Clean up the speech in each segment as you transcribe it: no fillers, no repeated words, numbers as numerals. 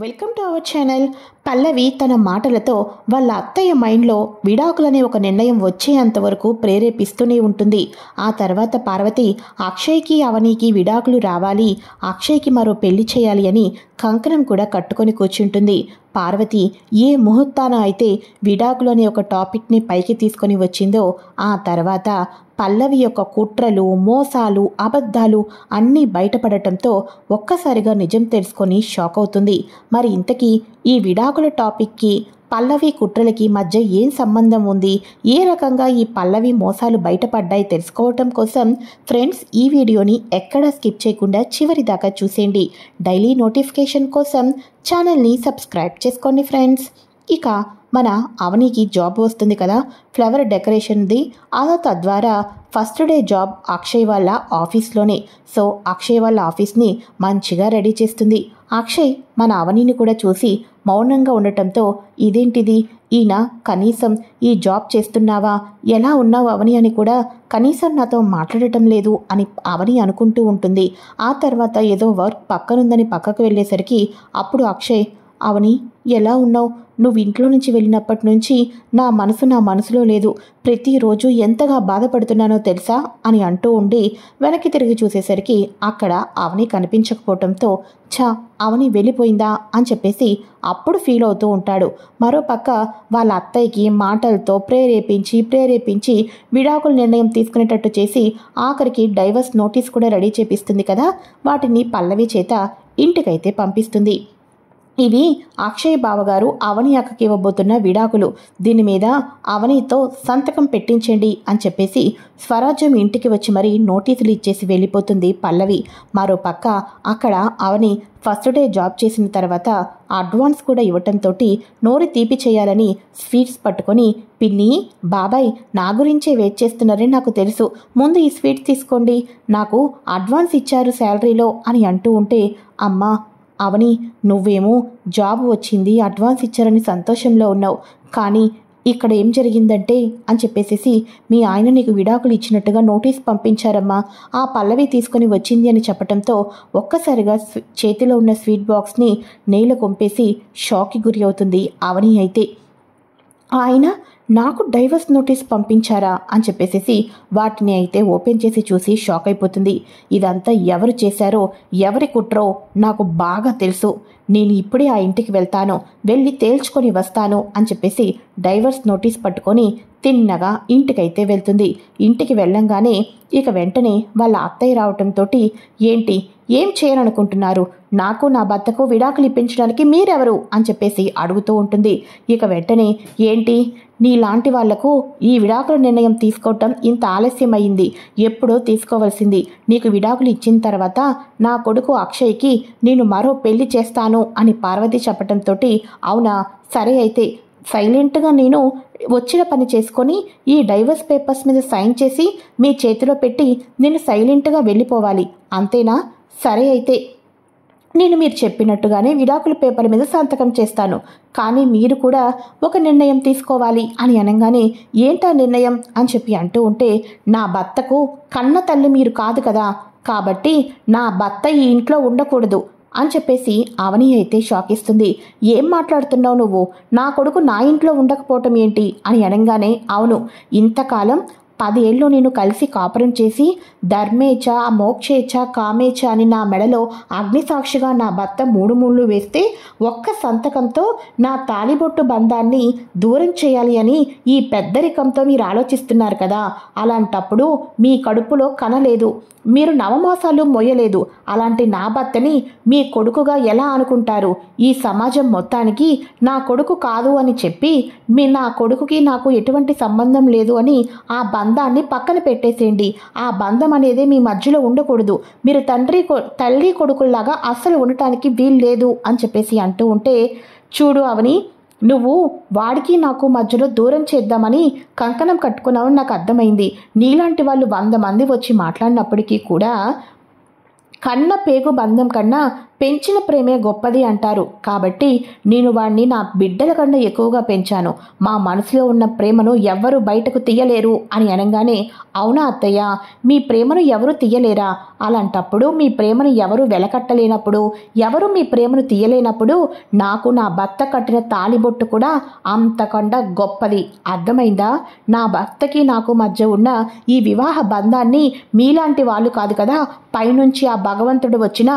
Welcome to our channel. Pallavi తన మాటలతో వాళ్ళ అత్తయ్య మైండ్లో విడాకులనే ఒక నిర్ణయం వచ్చేంత వరకు ప్రేరేపిస్తూనే ఉంటుంది. ఆ తర్వాత పార్వతి అక్షయ్కి అవనికి విడాకులు రావాలి, అక్షయ్కి మరో పెళ్లి చేయాలి అని కంకణం కూడా కట్టుకొని కూర్చుంటుంది. పార్వతి ఏ ముహూర్తాన అయితే విడాకులు అనే ఒక టాపిక్ని పైకి తీసుకొని వచ్చిందో ఆ తర్వాత పల్లవి యొక్క కుట్రలు, మోసాలు, అబద్ధాలు అన్నీ బయటపడటంతో ఒక్కసారిగా నిజం తెలుసుకొని షాక్ అవుతుంది. మరి ఇంతకీ ఈ విడాకుల టాపిక్కి పల్లవి కుట్రలకి మధ్య ఏం సంబంధం ఉంది, ఏ రకంగా ఈ పల్లవి మోసాలు బయటపడ్డాయి తెలుసుకోవటం కోసం ఫ్రెండ్స్ ఈ వీడియోని ఎక్కడా స్కిప్ చేయకుండా చివరి దాకా చూసేయండి. డైలీ నోటిఫికేషన్ కోసం ఛానల్ని సబ్స్క్రైబ్ చేసుకోండి ఫ్రెండ్స్. ఇక మన అవనికి జాబ్ వస్తుంది కదా, ఫ్లవర్ డెకరేషన్ది. తద్వారా ఫస్ట్ డే జాబ్ అక్షయ్ వాళ్ళ ఆఫీస్లోనే. సో అక్షయ్ వాళ్ళ ఆఫీస్ని మంచిగా రెడీ చేస్తుంది. అక్షయ్ మన అవనిని కూడా చూసి మౌనంగా ఉండటంతో ఇదేంటిది, ఈయన కనీసం ఈ జాబ్ చేస్తున్నావా, ఎలా ఉన్నావు అవని అని కూడా కనీసం నాతో మాట్లాడటం లేదు అని అవని అనుకుంటూ ఉంటుంది. ఆ తర్వాత ఏదో వర్క్ పక్కనుందని పక్కకు వెళ్ళేసరికి అప్పుడు అక్షయ్, అవని ఎలా ఉన్నావు, నువ్వు ఇంట్లో నుంచి వెళ్ళినప్పటి నుంచి నా మనసులో లేదు, ప్రతిరోజు ఎంతగా బాధపడుతున్నానో తెలుసా అని అంటూ ఉండి వెనక్కి తిరిగి చూసేసరికి అక్కడ అవని కనిపించకపోవటంతో అవని వెళ్ళిపోయిందా అని చెప్పేసి అప్పుడు ఫీల్ అవుతూ ఉంటాడు. మరోపక్క వాళ్ళ అత్తయ్యకి మాటలతో ప్రేరేపించి విడాకుల నిర్ణయం తీసుకునేటట్టు చేసి ఆఖరికి డైవర్స్ నోటీస్ కూడా రెడీ చేపిస్తుంది కదా, వాటిని పల్లవి చేత ఇంటికైతే పంపిస్తుంది. ఇవి అక్షయ్ బావగారు అవని అక్కకి ఇవ్వబోతున్న విడాకులు, దీని మీద అవనితో సంతకం పెట్టించండి అని చెప్పేసి స్వరాజ్యం ఇంటికి వచ్చి మరీ నోటీసులు ఇచ్చేసి వెళ్ళిపోతుంది పల్లవి. మరోపక్క అక్కడ అవని ఫస్ట్ డే జాబ్ చేసిన తర్వాత అడ్వాన్స్ కూడా ఇవ్వటంతో నోరు తీపి చేయాలని స్వీట్స్ పట్టుకొని, పిన్ని బాబాయ్ నా గురించే వెయిట్ చేస్తున్నారని నాకు తెలుసు, ముందు ఈ స్వీట్స్ తీసుకోండి, నాకు అడ్వాన్స్ ఇచ్చారు శాలరీలో అని అంటూ ఉంటే, అమ్మా అవని నువ్వేమో జాబ్ వచ్చింది, అడ్వాన్స్ ఇచ్చారని సంతోషంలో ఉన్నావు, కానీ ఇక్కడ ఏం జరిగిందంటే అని చెప్పేసి మీ ఆయన నీకు విడాకులు ఇచ్చినట్టుగా నోటీస్ పంపించారమ్మా, ఆ పల్లవి తీసుకొని వచ్చింది అని చెప్పడంతో ఒక్కసారిగా చేతిలో ఉన్న స్వీట్ బాక్స్ని నేల కొంపేసి షాక్కి గురి అవుతుంది అవని. అయితే ఆయన నాకు డైవర్స్ నోటీస్ పంపించారా అని చెప్పేసి వాటిని అయితే ఓపెన్ చేసి చూసి షాక్ అయిపోతుంది. ఇదంతా ఎవరు చేశారో, ఎవరి కుట్రో నాకు బాగా తెలుసు, నేను ఇప్పుడే ఆ ఇంటికి వెళ్తాను, వెళ్ళి తేల్చుకొని వస్తాను అని చెప్పేసి డైవర్స్ నోటీస్ పట్టుకొని తిన్నగా ఇంటికైతే వెళ్తుంది. ఇంటికి వెళ్ళంగానే ఇక వెంటనే వాళ్ళ అత్తయ్య రావటంతో, ఏంటి ఏం చేయాలనుకుంటున్నారు, నాకు నా భర్తకు విడాకులు ఇప్పించడానికి మీరెవరు అని చెప్పేసి అడుగుతూ ఉంటుంది. ఇక వెంటనే ఏంటి నీలాంటి వాళ్లకు ఈ విడాకుల నిర్ణయం తీసుకోవటం ఇంత ఆలస్యమైంది, ఎప్పుడో తీసుకోవాల్సింది, నీకు విడాకులు ఇచ్చిన తర్వాత నా కొడుకు అక్షయ్కి నేను మరో పెళ్లి చేస్తాను అని పార్వతి చెప్పటంతో, అవునా సరే అయితే సైలెంట్గా నేను వచ్చిన పని చేసుకొని ఈ డైవర్స్ పేపర్స్ మీద సైన్ చేసి మీ చేతిలో పెట్టి నేను సైలెంట్గా వెళ్ళిపోవాలి అంతేనా, సరే అయితే నేను మీరు చెప్పినట్టుగానే విడాకుల పేపర్ మీద సంతకం చేస్తాను, కానీ మీరు కూడా ఒక నిర్ణయం తీసుకోవాలి అని అనగానే ఏంటా నిర్ణయం అని చెప్పి అంటూ ఉంటే, నా భర్తకు కన్న తల్లి మీరు కాదు కదా, కాబట్టి నా భర్త ఈ ఇంట్లో ఉండకూడదు అని చెప్పేసి అవని అయితే షాక్ ఇస్తుంది. ఏం మాట్లాడుతున్నావు నువ్వు, నా కొడుకు నా ఇంట్లో ఉండకపోవటం ఏంటి అని అనగానే, అవును ఇంతకాలం 10 ఏళ్ళు నేను కలిసి కాపురం చేసి ధర్మేచ మోక్షేచ కామేచ అని నా మెడలో అగ్నిసాక్షిగా నా భర్త 3 ముళ్ళు వేస్తే ఒక్క సంతకంతో నా తాలిబొట్టు బంధాన్ని దూరం చేయాలి అని ఈ పెద్దరికంతో మీరు ఆలోచిస్తున్నారు కదా, అలాంటప్పుడు మీ కడుపులో కనలేదు, మీరు నవమాసాలు మొయ్యలేదు, అలాంటి నా భర్తని మీ కొడుకుగా ఎలా అనుకుంటారు, ఈ సమాజం మొత్తానికి నా కొడుకు కాదు అని చెప్పి నా కొడుకుకి నాకు ఎటువంటి సంబంధం లేదు అని ఆ బంధాన్ని పక్కన పెట్టేసేయండి, ఆ బంధం అనేది మీ మధ్యలో ఉండకూడదు, మీరు తల్లి కొడుకుల్లాగా అస్సలు ఉండటానికి వీలు లేదు అని చెప్పేసి అంటూ ఉంటే, చూడు అవని నువ్వు వాడికి నాకు మధ్యలో దూరం చేద్దామని కంకణం కట్టుకున్నావని నాకు అర్థమైంది, నీలాంటి వాళ్ళు 100 మంది వచ్చి మాట్లాడినప్పటికీ కూడా కన్న పేగు బంధం కన్నా పెంచిన ప్రేమే గొప్పది అంటారు. కాబట్టి నేను వాణ్ణి నా బిడ్డల కన్నా ఎక్కువగా పెంచాను. మా మనసులో ఉన్న ప్రేమను ఎవ్వరూ బయటకు తీయలేరు అని అనగానే, అవునా అత్తయ్య, మీ ప్రేమను ఎవరు తీయలేరా? అలాంటప్పుడు మీ ప్రేమను ఎవరు వెలకట్టలేనప్పుడు, ఎవరు మీ ప్రేమను తీయలేనప్పుడు నాకు నా భర్త కట్టిన తాళిబొట్టు కూడా అంతకన్నా గొప్పది. అర్థమైందా? నా భర్తకి నాకు మధ్య ఉన్న ఈ వివాహ బంధాన్ని మీలాంటి వాళ్ళు కాదు కదా, పైనుంచి ఆ భగవంతుడు వచ్చినా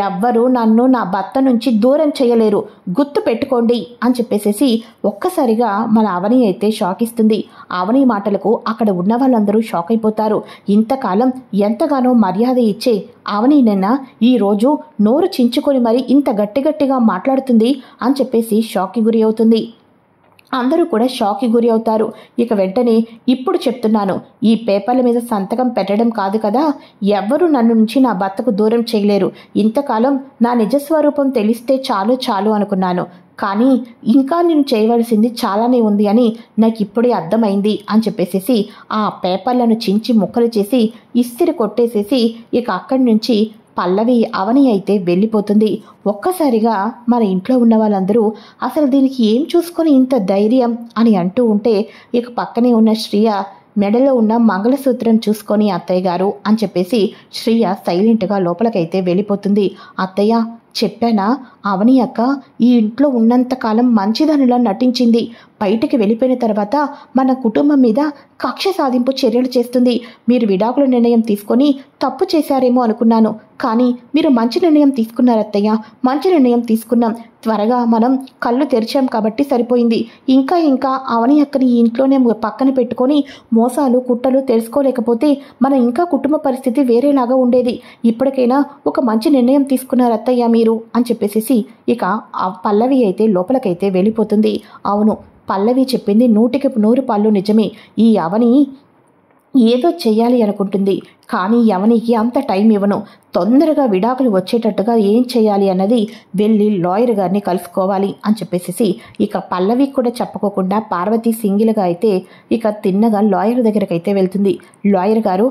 ఎవ్వరూ నన్ను నా భర్త నుంచి దూరం చేయలేరు, గుర్తు పెట్టుకోండి అని చెప్పేసేసి ఒక్కసారిగా మన అవని అయితే షాక్ ఇస్తుంది. అవని మాటలకు అక్కడ ఉన్న వాళ్ళందరూ షాక్ అయిపోతారు. ఇంతకాలం ఎంతగానో మర్యాద ఇచ్చే అవని నిన్న ఈరోజు నోరు చించుకొని మరి ఇంత గట్టిగా మాట్లాడుతుంది అని చెప్పేసి షాక్కి గురి అవుతుంది. అందరూ కూడా షాక్కి గురి అవుతారు. ఇక వెంటనే, ఇప్పుడు చెప్తున్నాను, ఈ పేపర్ల మీద సంతకం పెట్టడం కాదు కదా, ఎవ్వరూ నన్ను నుంచి నా భర్తకు దూరం చేయలేరు. ఇంతకాలం నా నిజస్వరూపం తెలిస్తే చాలు అనుకున్నాను. కానీ ఇంకా నేను చేయవలసింది చాలానే ఉంది అని నాకు ఇప్పుడే అర్థమైంది అని చెప్పేసేసి ఆ పేపర్లను చించి ముక్కలు చేసి ఇస్తిరి కొట్టేసేసి ఇక అక్కడి నుంచి పల్లవి అవని అయితే వెళ్ళిపోతుంది. ఒక్కసారిగా మన ఇంట్లో ఉన్న వాళ్ళందరూ అసలు దీనికి ఏం చూసుకొని ఇంత ధైర్యం అని అంటూ ఉంటే, ఇక పక్కనే ఉన్న శ్రియ మెడలో ఉన్న మంగళసూత్రం చూసుకొని అత్తయ్య గారు అని చెప్పేసి శ్రియ సైలెంట్గా లోపలికైతే వెళ్ళిపోతుంది. అత్తయ్య, చెప్పానా, అవని అక్క ఈ ఇంట్లో ఉన్నంతకాలం మంచిదానిలా నటించింది. బయటికి వెళ్ళిపోయిన తర్వాత మన కుటుంబం మీద కక్ష సాధింపు చర్యలు చేస్తుంది. మీరు విడాకుల నిర్ణయం తీసుకొని తప్పు చేశారేమో అనుకున్నాను, కానీ మీరు మంచి నిర్ణయం తీసుకున్నారు అత్తయ్య, మంచి నిర్ణయం తీసుకున్నాం. త్వరగా మనం కళ్ళు తెరిచాం కాబట్టి సరిపోయింది. ఇంకా అవని అక్కని ఈ ఇంట్లోనే పక్కన పెట్టుకొని మోసాలు కుట్రలు తెలుసుకోలేకపోతే మన ఇంకా కుటుంబ పరిస్థితి వేరేలాగా ఉండేది. ఇప్పటికైనా ఒక మంచి నిర్ణయం తీసుకున్నారు అత్తయ్య మీరు అని చెప్పేసి ఇక ఆ పల్లవి అయితే లోపలికైతే వెళ్ళిపోతుంది. అవును, పల్లవి చెప్పింది 100కి 100 నిజమే. ఈ అవని ఏదో చెయ్యాలి అనుకుంటుంది, కానీ అవనికి అంత టైం ఇవ్వను. తొందరగా విడాకులు వచ్చేటట్టుగా ఏం చేయాలి అన్నది వెళ్ళి లాయర్ గారిని కలుసుకోవాలి అని చెప్పేసి ఇక పల్లవి కూడా చెప్పుకోకుండా పార్వతి సింగిల్గా అయితే ఇక తిన్నగా లాయర్ దగ్గరికి అయితే వెళ్తుంది. లాయర్ గారు,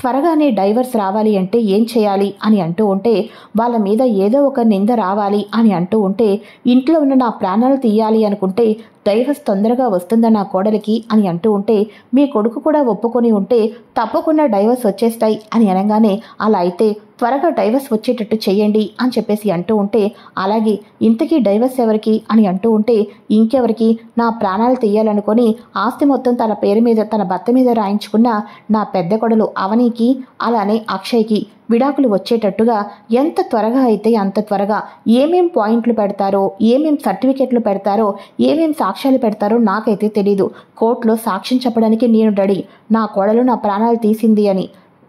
త్వరగానే డైవర్స్ రావాలి అంటే ఏం చేయాలి అని అంటూ ఉంటే, వాళ్ళ మీద ఏదో ఒక నింద రావాలి అని అంటూ ఉంటే, ఇంట్లో ఉన్న నా ప్రాణాలు తీయాలి అనుకుంటే డైవర్స్ తొందరగా వస్తుందా నా కోడలికి అని అంటూ ఉంటే, మీ కొడుకు కూడా ఒప్పుకొని ఉంటే తప్పకుండా డైవర్స్ వచ్చేస్తాయి అని అనగానే, అలా అయితే త్వరగా డైవర్స్ వచ్చేటట్టు చేయండి అని చెప్పేసి అంటూ ఉంటే, అలాగే ఇంతకీ డైవర్స్ ఎవరికి అని అంటూ ఉంటే, ఇంకెవరికి, నా ప్రాణాలు తీయాలనుకొని ఆస్తి మొత్తం తన పేరు మీద తన భర్త మీద రాయించుకున్న నా పెద్ద కొడలు అవనికి అలానే అక్షయ్కి విడాకులు వచ్చేటట్టుగా ఎంత త్వరగా అయితే అంత త్వరగా ఏమేం పాయింట్లు పెడతారో, ఏమేం సర్టిఫికెట్లు పెడతారో, ఏమేం సాక్ష్యాలు పెడతారో నాకైతే తెలీదు. కోర్టులో సాక్ష్యం చెప్పడానికి నేను రెడీ. నా కోడలు నా ప్రాణాలు తీసింది అని.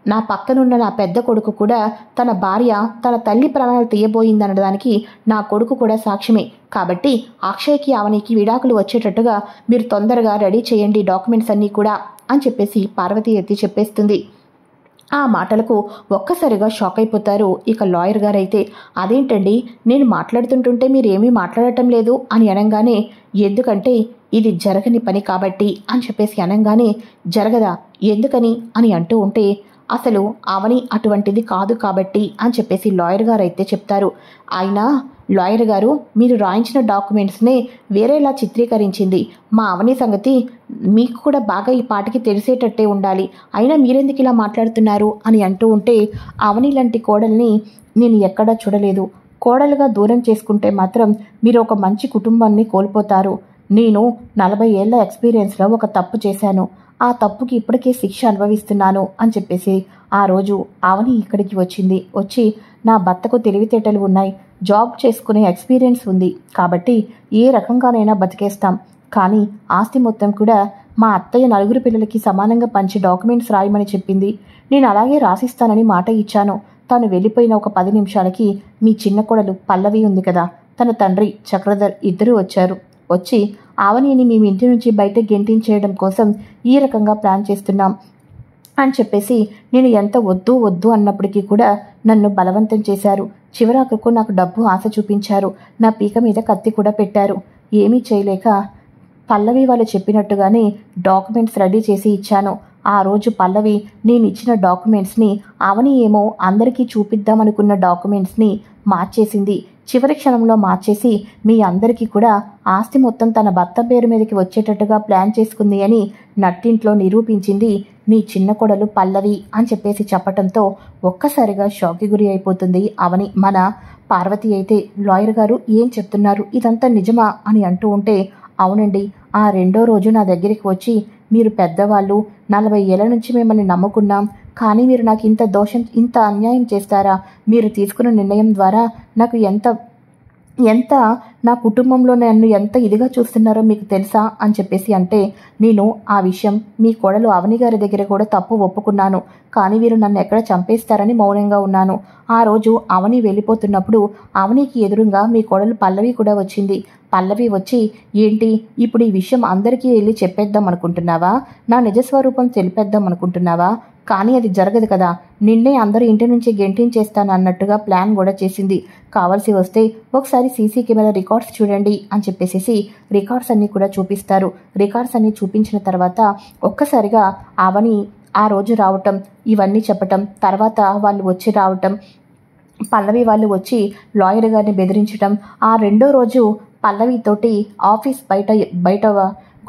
నా పక్కనున్న నా పెద్ద కొడుకు కూడా తన భార్య తన తల్లి ప్రాణాలు తీయబోయిందనడానికి నా కొడుకు కూడా సాక్ష్యమే. కాబట్టి అక్షయ్కి అవనికి విడాకులు వచ్చేటట్టుగా మీరు తొందరగా రెడీ చేయండి డాక్యుమెంట్స్ అన్నీ కూడా అని చెప్పేసి పార్వతి ఎత్తి చెప్పేస్తుంది. ఆ మాటలకు ఒక్కసారిగా షాక్ అయిపోతారు ఇక లాయర్ గారు అయితే. అదేంటండి, నేను మాట్లాడుతుంటుంటే మీరేమీ మాట్లాడటం లేదు అని అనగానే, ఎందుకంటే ఇది జరగని పని కాబట్టి అని చెప్పేసి అనగానే, జరగదా, ఎందుకని అని అంటూ ఉంటే, అసలు అవని అటువంటిది కాదు కాబట్టి అని చెప్పేసి లాయర్ గారు అయితే చెప్తారు. అయినా లాయర్ గారు, మీరు రాయించిన డాక్యుమెంట్స్నే వేరేలా చిత్రీకరించింది. మా అవని సంగతి మీకు కూడా బాగా ఈ పాటికి తెలిసేటట్టే ఉండాలి. అయినా మీరెందుకు ఇలా మాట్లాడుతున్నారు అని అంటూ ఉంటే, అవని లాంటి కోడల్ని నేను ఎక్కడా చూడలేదు. కోడలుగా దూరం చేసుకుంటే మాత్రం మీరు ఒక మంచి కుటుంబాన్ని కోల్పోతారు. నేను 40 ఏళ్ల ఎక్స్పీరియన్స్లో ఒక తప్పు చేశాను. ఆ తప్పుకి ఇప్పటికే శిక్ష అనుభవిస్తున్నాను అని చెప్పేసి ఆ రోజు అవని ఇక్కడికి వచ్చి నా భర్తకు తెలివితేటలు ఉన్నాయి, జాబ్ చేసుకునే ఎక్స్పీరియన్స్ ఉంది, కాబట్టి ఏ రకంగానైనా బతికేస్తాం, కానీ ఆస్తి మొత్తం కూడా మా అత్తయ్య 4 పిల్లలకి సమానంగా పంచి డాక్యుమెంట్స్ రాయమని చెప్పింది. నేను అలాగే రాసిస్తానని మాట ఇచ్చాను. తను వెళ్ళిపోయిన ఒక 10 నిమిషాలకి మీ చిన్న కోడలు పల్లవి ఉంది కదా, తన తండ్రి చక్రధర్ ఇద్దరూ వచ్చి అవనిని మేము ఇంటి నుంచి బయట గెంటించేయడం కోసం ఈ రకంగా ప్లాన్ చేస్తున్నాం అని చెప్పేసి నేను ఎంత వద్దు అన్నప్పటికీ కూడా నన్ను బలవంతం చేశారు. చివరకు నాకు డబ్బు ఆశ చూపించారు. నా పీక మీద కత్తి కూడా పెట్టారు. ఏమీ చేయలేక పల్లవి వాళ్ళు చెప్పినట్టుగానే డాక్యుమెంట్స్ రెడీ చేసి ఇచ్చాను. ఆ రోజు పల్లవి నేను ఇచ్చిన డాక్యుమెంట్స్ని అవని ఏమో అందరికీ చూపిద్దామనుకున్న డాక్యుమెంట్స్ని మార్చేసింది. చివరి క్షణంలో మార్చేసి మీ అందరికీ కూడా ఆస్తి మొత్తం తన భర్త పేరు మీదకి వచ్చేటట్టుగా ప్లాన్ చేసుకుంది అని నట్టింట్లో నిరూపించింది నీ చిన్న కొడలు పల్లవి అని చెప్పేసి చెప్పటంతో ఒక్కసారిగా షాక్కి గురి అయిపోతుంది అవని. మన పార్వతి అయితే లాయర్ గారు ఏం చెప్తున్నారు, ఇదంతా నిజమా అని అంటూ ఉంటే, అవునండి, ఆ రెండో రోజు నా దగ్గరికి వచ్చి మీరు పెద్దవాళ్ళు, 40 ఏళ్ల నుంచి మిమ్మల్ని నమ్ముకున్నాం, కానీ మీరు నాకు ఇంత దోషం, ఇంత అన్యాయం చేస్తారా? మీరు తీసుకున్న నిర్ణయం ద్వారా నాకు ఎంత నా కుటుంబంలో నన్ను ఎంత ఇదిగా చూస్తున్నారో మీకు తెలుసా అని చెప్పేసి అంటే, నేను ఆ విషయం మీ కోడలు అవని గారి దగ్గర కూడా తప్పు ఒప్పుకున్నాను, కానీ వీరు నన్ను ఎక్కడ చంపేస్తారని మౌనంగా ఉన్నాను. ఆ రోజు అవని వెళ్ళిపోతున్నప్పుడు అవనికి ఎదురుగా మీ కోడలు పల్లవి కూడా వచ్చింది. పల్లవి వచ్చి, ఏంటి ఇప్పుడు ఈ విషయం అందరికీ వెళ్ళి చెప్పేద్దాం అనుకుంటున్నావా? నా నిజస్వరూపం తెలిపేద్దాం అనుకుంటున్నావా? కానీ అది జరగదు కదా, నిన్నే అందరూ ఇంటి నుంచి గెంటించేస్తాను అన్నట్టుగా ప్లాన్ కూడా చేసింది. కావాల్సి వస్తే ఒకసారి సీసీ కెమెరా రికార్డ్స్ చూడండి అని చెప్పేసి రికార్డ్స్ అన్నీ కూడా చూపిస్తారు. రికార్డ్స్ అన్నీ చూపించిన తర్వాత ఒక్కసారిగా అవని ఆ రోజు రావటం, ఇవన్నీ చెప్పటం, తర్వాత వాళ్ళు వచ్చి రావటం, పల్లవి వాళ్ళు వచ్చి లాయర్ గారిని బెదిరించటం, ఆ రెండో రోజు పల్లవితోటి ఆఫీస్ బయట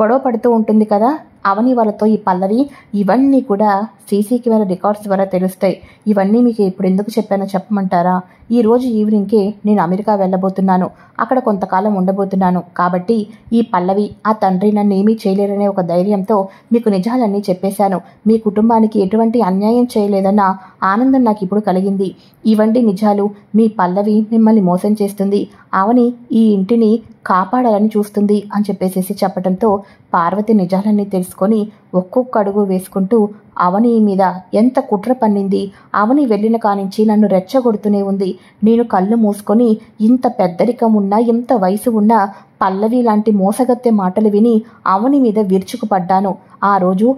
గొడవ పడుతూ ఉంటుంది కదా అవని వాళ్ళతో ఈ పల్లవి, ఇవన్నీ కూడా సీసీ కెమెరా రికార్డ్స్ ద్వారా తెలుస్తాయి. ఇవన్నీ మీకు ఇప్పుడు ఎందుకు చెప్పానో చెప్పమంటారా? ఈరోజు ఈవినింగ్కే నేను అమెరికా వెళ్ళబోతున్నాను, అక్కడ కొంతకాలం ఉండబోతున్నాను. కాబట్టి ఈ పల్లవి, ఆ తండ్రి నన్ను ఏమీ చేయలేరనే ఒక ధైర్యంతో మీకు నిజాలన్నీ చెప్పేశాను. మీ కుటుంబానికి ఎటువంటి అన్యాయం చేయలేదన్న ఆనందం నాకు ఇప్పుడు కలిగింది. ఇవంటి నిజాలు. మీ పల్లవి మిమ్మల్ని మోసం చేస్తుంది, అవని ఈ ఇంటిని కాపాడాలని చూస్తుంది అని చెప్పేసి చెప్పడంతో పార్వతి నిజాలన్నీ తెలుసుకొని ఒక్కొక్క అడుగు వేసుకుంటూ అవని మీద ఎంత కుట్ర పన్నింది, అవని వెళ్ళిన కానించి నన్ను రెచ్చగొడుతూనే ఉంది. నేను కళ్ళు మూసుకొని ఇంత పెద్దరికం ఉన్నా, ఇంత వయసు ఉన్నా పల్లవి లాంటి మోసగత్తె మాటలు విని అవని మీద విరుచుకుపడ్డాను. ఆ రోజు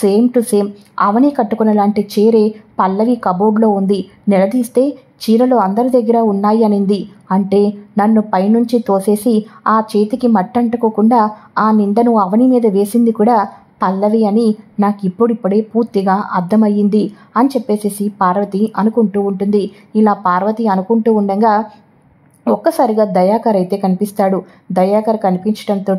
సేమ్ టు సేమ్ అవని కట్టుకున్న లాంటి చీరే పల్లవి కబోర్డ్లో ఉంది. నిలదీస్తే చీరలు అందరి దగ్గర ఉన్నాయి అనింది. అంటే నన్ను పైనుంచి తోసేసి ఆ చేతికి మట్టంటుకోకుండా ఆ నిందను అవని మీద వేసింది కూడా పల్లవి అని నాకు ఇప్పుడిప్పుడే పూర్తిగా అర్థమయ్యింది అని చెప్పేసి పార్వతి అనుకుంటూ ఉంటుంది. ఇలా పార్వతి అనుకుంటూ ఉండగా ఒక్కసారిగా దయాకర్ అయితే కనిపిస్తాడు. దయాకర్ కనిపించడంతో,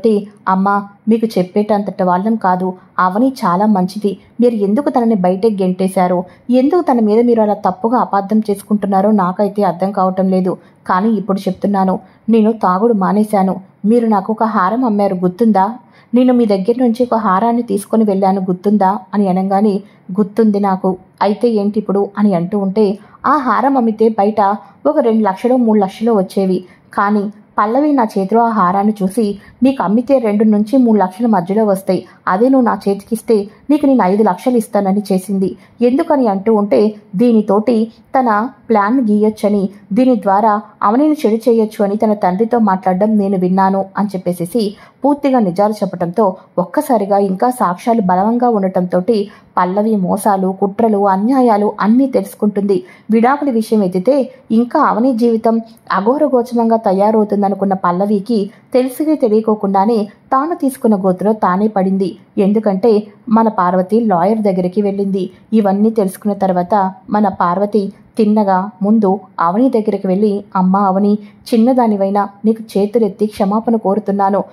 అమ్మ మీకు చెప్పేటంతటి వాళ్ళం కాదు, అవని చాలా మంచిది, మీరు ఎందుకు తనని బయటకు గెంటేశారో, ఎందుకు తన మీద మీరు అలా తప్పుగా అపార్థం చేసుకుంటున్నారో నాకైతే అర్థం కావటం లేదు. కానీ ఇప్పుడు చెప్తున్నాను, నేను తాగుడు మానేశాను. మీరు నాకు ఒక హారం అమ్మారు గుర్తుందా? నేను మీ దగ్గర నుంచి ఒక హారాన్ని తీసుకొని వెళ్ళాను గుర్తుందా అని అనగానే, గుర్తుంది నాకు, అయితే ఏంటి ఇప్పుడు అని అంటూ ఉంటే, ఆ హారం అమ్మితే బయట ఒక 2 లక్షలు 3 లక్షలు వచ్చేవి, కానీ పల్లవి నా చేతిలో ఆ హారాన్ని చూసి, నీకు అమ్మితే 2 నుంచి 3 లక్షల మధ్యలో వస్తాయి, అదే నువ్వు నా చేతికిస్తే నీకు నేను 5 లక్షలు ఇస్తానని చేసింది. ఎందుకని అంటూ ఉంటే, దీనితోటి తన ప్లాన్ గీయొచ్చని, దీని ద్వారా అవనిని చెడు చేయొచ్చు అని తన తండ్రితో మాట్లాడడం నేను విన్నాను అని చెప్పేసి పూర్తిగా నిజాలు చెప్పడంతో ఒక్కసారిగా ఇంకా సాక్ష్యాలు బలంగా ఉండటంతో పల్లవి మోసాలు, కుట్రలు, అన్యాయాలు అన్నీ తెలుసుకుంటుంది. విడాకుల విషయం ఎత్తితే ఇంకా అవని జీవితం అఘోరగోచరంగా తయారవుతుందనుకున్న పల్లవికి తెలిసి తెలియకోకుండానే తాను తీసుకున్న గోతులో తానే పడింది. ఎందుకంటే మన పార్వతి లాయర్ దగ్గరికి వెళ్ళింది. ఇవన్నీ తెలుసుకున్న తర్వాత మన పార్వతి తిన్నగా ముందు అవని దగ్గరికి వెళ్ళి, అమ్మ అవని, చిన్నదానివైనా నీకు చేతులెత్తి క్షమాపణ కోరుతున్నాను.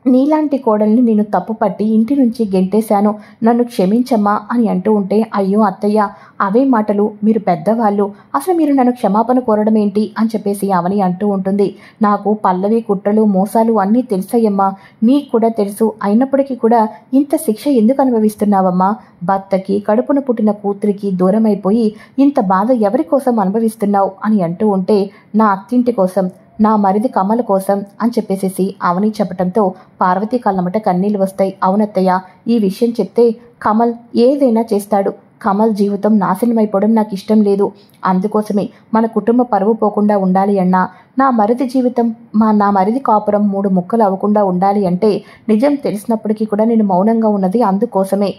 నీలాంటి కోడల్ని నేను తప్పుపట్టి ఇంటి నుంచి గెంటేశాను, నన్ను క్షమించమ్మా అని అంటూ ఉంటే, అయ్యో అత్తయ్య, అవే మాటలు, మీరు పెద్దవాళ్ళు, అసలు మీరు నన్ను క్షమాపణ కోరడం ఏంటి అని చెప్పేసి అవని అంటూ ఉంటుంది. నాకు పల్లవి కుట్రలు మోసాలు అన్నీ తెలుసయ్యమ్మా, నీకు కూడా తెలుసు, అయినప్పటికీ కూడా ఇంత శిక్ష ఎందుకు అనుభవిస్తున్నావమ్మా? భర్తకి, కడుపున పుట్టిన కూతురికి దూరం అయిపోయి ఇంత బాధ ఎవరి కోసం అనుభవిస్తున్నావు అని అంటూ ఉంటే, నా అత్తింటి కోసం, నా మరిది కమల కోసం అని చెప్పేసి అవని చెప్పడంతో పార్వతి కళ్ళమట కన్నీళ్ళు వస్తాయి. అవునత్తయ్య, ఈ విషయం చెప్తే కమల్ ఏదైనా చేస్తాడు, కమల్ జీవితం నాశనమైపోవడం నాకు ఇష్టం లేదు. అందుకోసమే మన కుటుంబ పరువు పోకుండా ఉండాలి అన్నా, నా మరిది జీవితం, నా మరిది కాపురం 3 ముక్కలు అవ్వకుండా ఉండాలి అంటే నిజం తెలిసినప్పటికీ కూడా నేను మౌనంగా ఉన్నది అందుకోసమే.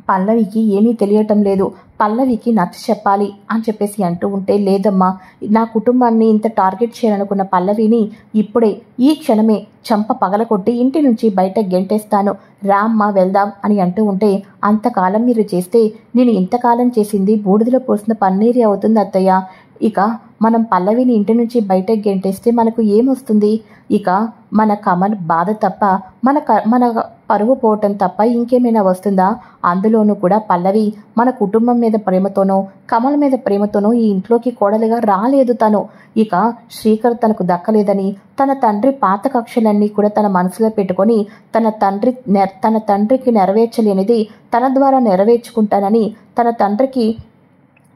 పల్లవికి ఏమీ తెలియటం లేదు, పల్లవికి నచ్చ చెప్పాలి అని చెప్పేసి అంటూ ఉంటే, లేదమ్మా, నా కుటుంబాన్ని ఇంత టార్గెట్ చేయాలనుకున్న పల్లవిని ఇప్పుడే ఈ క్షణమే చంప పగలకొట్టి ఇంటి నుంచి బయట గెంటేస్తాను, రామ్మ వెళ్దాం అని అంటూ ఉంటే, అంతకాలం మీరు చేస్తే నేను ఇంతకాలం చేసింది బూడిదలో పోసిన పన్నీరు అవుతుంది అత్తయ్య. ఇక మనం పల్లవిని ఇంటి నుంచి బయటకు గెంటేస్తే మనకు ఏమొస్తుంది? ఇక మన కమల్ బాధ తప్ప, మన పరువు పోవటం తప్ప ఇంకేమైనా వస్తుందా? అందులోనూ కూడా పల్లవి మన కుటుంబం మీద ప్రేమతోనో, కమల్ మీద ప్రేమతోనో ఈ ఇంట్లోకి కోడలిగా రాలేదు తను. ఇక శ్రీకర్ తనకు దక్కలేదని, తన తండ్రి పాత కక్షలన్నీ కూడా తన మనసులో పెట్టుకొని తన తండ్రికి నెరవేర్చలేనిది తన ద్వారా నెరవేర్చుకుంటానని, తన తండ్రికి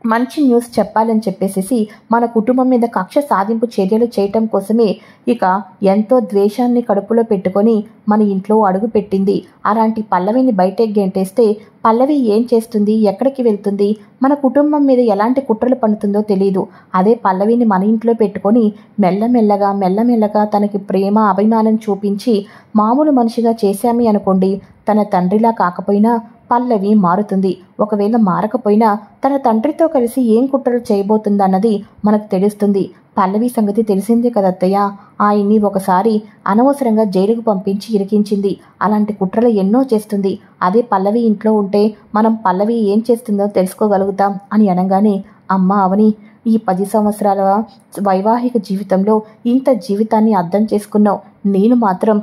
మంచి న్యూస్ చెప్పాలని చెప్పేసి మన కుటుంబం మీద కక్ష సాధింపు చర్యలు చేయటం కోసమే ఇక ఎంతో ద్వేషాన్ని కడుపులో పెట్టుకొని మన ఇంట్లో అడుగు పెట్టింది. అలాంటి పల్లవిని బయటకు గెంటేస్తే పల్లవి ఏం చేస్తుంది, ఎక్కడికి వెళ్తుంది, మన కుటుంబం మీద ఎలాంటి కుట్రలు పన్నుతుందో తెలియదు. అదే పల్లవిని మన ఇంట్లో పెట్టుకొని మెల్లమెల్లగా తనకి ప్రేమ అభిమానం చూపించి మామూలు మనిషిగా చేశామి అనుకోండి, తన తండ్రిలా కాకపోయినా పల్లవి మారుతుంది. ఒకవేళ మారకపోయినా తన తండ్రితో కలిసి ఏం కుట్రలు చేయబోతుందన్నది మనకు తెలుస్తుంది. పల్లవి సంగతి తెలిసిందే కదత్తయ్య. ఆయన్ని ఒకసారి అనవసరంగా జైలుకు పంపించి ఇరికించింది. అలాంటి కుట్రలు ఎన్నో చేస్తుంది. అదే పల్లవి ఇంట్లో ఉంటే మనం పల్లవి ఏం చేస్తుందో తెలుసుకోగలుగుతాం అని అనగానే, అమ్మ అవని, ఈ 10 సంవత్సరాల వైవాహిక జీవితంలో ఇంత జీవితాన్ని అర్థం చేసుకున్నావు. నేను మాత్రం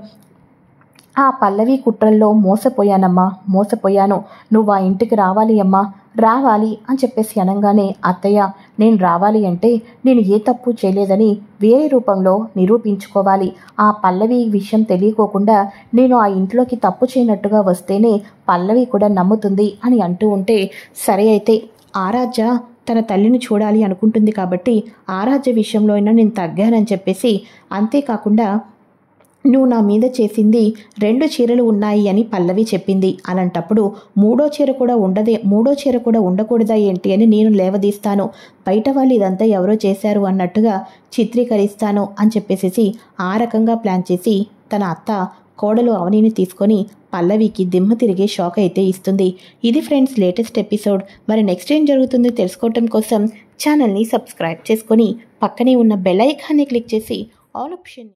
ఆ పల్లవి కుట్రల్లో మోసపోయాను. నువ్వు ఆ ఇంటికి రావాలి అమ్మా, రావాలి అని చెప్పేసి అనగానే, అత్తయ్య నేను రావాలి అంటే నేను ఏ తప్పు చేయలేదని వేరే రూపంలో నిరూపించుకోవాలి. ఆ పల్లవి విషయం తెలియకోకుండా నేను ఆ ఇంట్లోకి తప్పు చేయనట్టుగా వస్తేనే పల్లవి కూడా నమ్ముతుంది అని అంటూ ఉంటే, సరే అయితే ఆరాధ్య తన తల్లిని చూడాలి అనుకుంటుంది కాబట్టి ఆరాధ్య విషయంలో అయినా నేను తగ్గానని చెప్పేసి, అంతేకాకుండా నువ్వు నా మీద చేసింది 2 చీరలు ఉన్నాయి అని పల్లవి చెప్పింది. అలాంటప్పుడు మూడో చీర కూడా ఉండకూడదా ఏంటి అని నేను లేవదీస్తాను. బయట వాళ్ళు ఇదంతా ఎవరో చేశారు అన్నట్టుగా చిత్రీకరిస్తాను అని చెప్పేసి ఆ రకంగా ప్లాన్ చేసి తన అత్త కోడలు అవనిని తీసుకొని పల్లవికి దిమ్మ తిరిగే షాక్ అయితే ఇస్తుంది. ఇది ఫ్రెండ్స్ లేటెస్ట్ ఎపిసోడ్. మరి నెక్స్ట్ ఏం జరుగుతుందో తెలుసుకోవటం కోసం ఛానల్ని సబ్స్క్రైబ్ చేసుకొని పక్కనే ఉన్న బెల్ ఐకాన్ని క్లిక్ చేసి ఆల్ ఆప్షన్